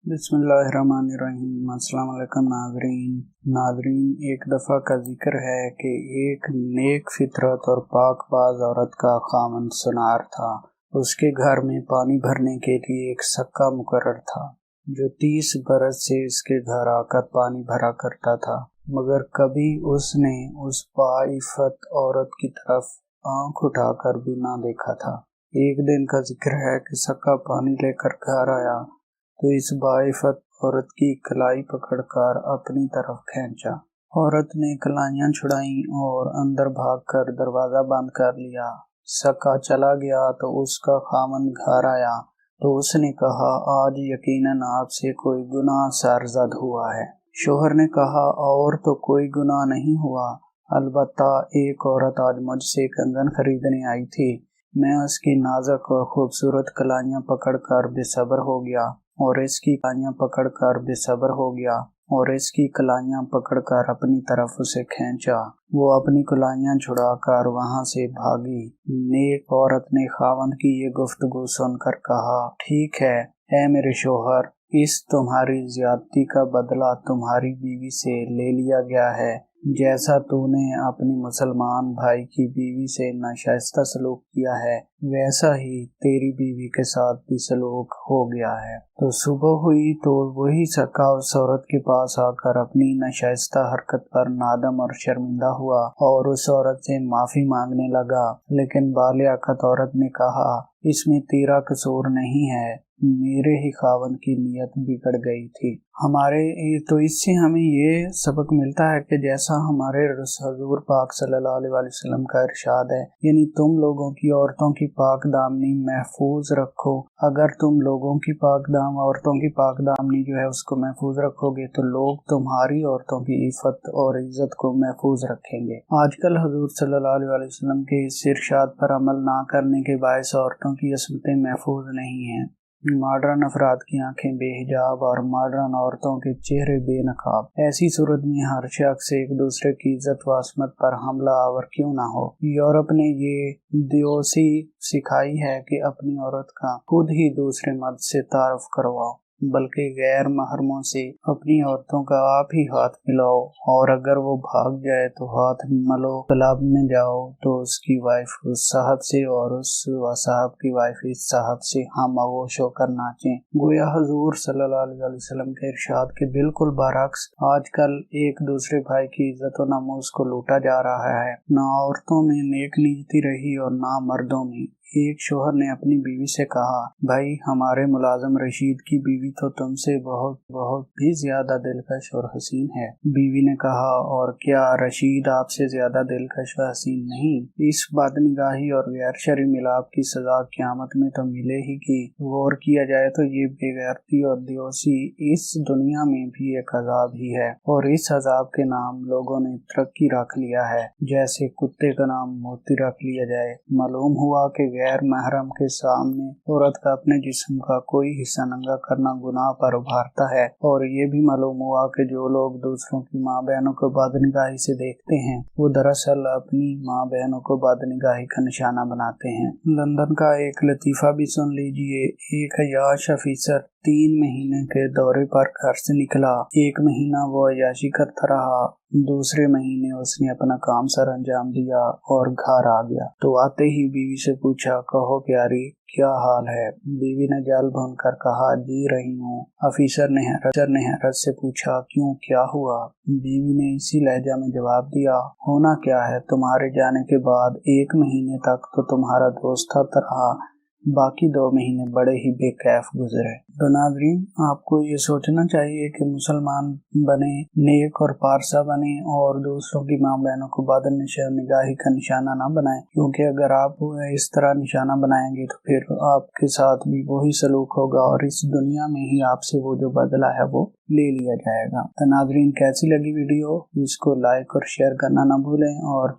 बिस्मिल्लाहिर्रहमानिर्रहीम। अस्सलाम वालेकुम नाज़रीन, एक दफ़ा का जिक्र है कि एक नेक फितरत और पाकबाज औरत का खामन सुनार था। उसके घर में पानी भरने के लिए एक सक्का मुकर्रर था जो 30 बरस से इसके घर आकर पानी भरा करता था, मगर कभी उसने उस बाइफ़त औरत की तरफ आंख उठाकर भी ना देखा था। एक दिन का जिक्र है कि सक्का पानी लेकर घर आया तो इस बाइफ़त औरत की कलाई पकड़कर अपनी तरफ खींचा। औरत ने कलाइयां छुड़ाईं और अंदर भागकर दरवाज़ा बंद कर लिया। सक्का चला गया तो उसका खामन घर आया तो उसने कहा, आज यकीनन आपसे कोई गुनाह सरज़द हुआ है। शोहर ने कहा, और तो कोई गुनाह नहीं हुआ, अलबत्ता एक औरत आज मुझसे कंगन खरीदने आई थी। मैं उसकी नाजुक और खूबसूरत कलाइयां पकड़कर बेसब्र हो गया और इसकी कलाइयां पकड़कर अपनी तरफ उसे खींचा। वो अपनी कलाइयां छुड़ाकर वहां से भागी। नेक औरत ने खावंद की ये गुफ्तगू सुनकर कहा, ठीक है ऐ मेरे शोहर, इस तुम्हारी ज्यादती का बदला तुम्हारी बीवी से ले लिया गया है। जैसा तूने अपनी मुसलमान भाई की बीवी से नाशाइस्ता सलूक किया है, वैसा ही तेरी बीवी के साथ भी सलूक हो गया है। तो सुबह हुई तो वही सक्का उस औरत के पास आकर अपनी नाशाइस्ता हरकत पर नादम और शर्मिंदा हुआ और उस औरत से माफी मांगने लगा। लेकिन बालियाकत औरत ने कहा, इसमें तेरा कसूर नहीं है, मेरे ही खावन की नीयत बिगड़ गई थी। तो इससे हमें ये सबक मिलता है कि जैसा हमारे हुजूर पाक सल्लल्लाहु अलैहि वसल्लम का इरशाद है, यानी तुम लोगों की औरतों की पाक दामनी महफूज रखो। अगर तुम लोगों की औरतों की पाक दामनी जो है उसको महफूज रखोगे तो लोग तुम्हारी औरतों की इफ़्फ़त और इज्जत को महफूज रखेंगे। आजकल हुजूर सल्लल्लाहु अलैहि वसल्लम के इस इरशाद पर अमल ना करने के बायस औरतों की इस्मतें महफूज नहीं हैं। मॉडर्न अफराद की आंखें बेहिजाब और मॉडर्न औरतों के चेहरे बेनकाब। ऐसी सूरत में हर शख्स एक दूसरे की इज्जत व असमत पर हमला आवर क्यों ना हो। यूरोप ने ये दियोसी सिखाई है कि अपनी औरत का खुद ही दूसरे मर्द से तारुफ करवाओ, बल्कि गैर महरमों से अपनी औरतों का आप ही हाथ मिलाओ, और अगर वो भाग जाए तो हाथ मलो। क्लब में जाओ तो उसकी वाइफ उस साहब से और उस साहब की वाइफ इस साहब से हम आगोश होकर नाचें। गोया हुजूर सल्लल्लाहु अलैहि वसल्लम के इरशाद के बिल्कुल बरअक्स आजकल एक दूसरे भाई की इज्जत और नामूस को लूटा जा रहा है। ना औरतों में नेक नीयती रही और ना मर्दों में। एक शोहर ने अपनी बीवी से कहा, भाई हमारे मुलाजिम रशीद की बीवी तो तुमसे बहुत बहुत भी ज्यादा दिलकश और हसीन है। बीवी ने कहा, और क्या रशीद आपसे ज्यादा दिलकश व हसीन नहीं? इस बदनिगाही और गैर शरई मिलाप की सजा क़यामत में तो मिले ही की। गौर किया जाए तो ये बेगैरती और दियोसी इस दुनिया में भी एक अजाब ही है, और इस अजाब के नाम लोगों ने तरक्की रख लिया है, जैसे कुत्ते का नाम मोती रख लिया जाए। मालूम हुआ कि गैर महरम के सामने औरत का अपने जिस्म का कोई हिस्सा नंगा करना गुनाह पर उभारता है, और ये भी मालूम हुआ कि जो लोग दूसरों की माँ बहनों को बदनिगाही से देखते हैं वो दरअसल अपनी माँ बहनों को बदनिगाही का निशाना बनाते हैं। लंदन का एक लतीफ़ा भी सुन लीजिए। एक अय्याश अफीसर 3 महीने के दौरे पर घर से निकला। 1 महीना वो अय्याशी करता रहा, दूसरे महीने उसने अपना काम सर अंजाम दिया और घर आ गया तो आते ही बीवी से पूछा, कहो प्यारी क्या हाल है? बीवी ने जल भून कर कहा, जी रही हूँ। अफीसर ने हैरत से पूछा, क्यों, क्या हुआ? बीवी ने इसी लहजा में जवाब दिया, होना क्या है, तुम्हारे जाने के बाद 1 महीने तक तो तुम्हारा दोस्त रहा, बाकी 2 महीने बड़े ही बेकैफ गुजरे। तो नाज़रीन, आपको ये सोचना चाहिए कि मुसलमान बने, नेक और पारसा बने और दूसरों की माँ बहनों को बदनिगाही का निशाना ना बनाएं, क्योंकि अगर आप इस तरह निशाना बनाएंगे तो फिर आपके साथ भी वही सलूक होगा और इस दुनिया में ही आपसे वो जो बदला है वो ले लिया जाएगा। तो नाज़रीन, कैसी लगी वीडियो, इसको लाइक और शेयर करना ना भूलें और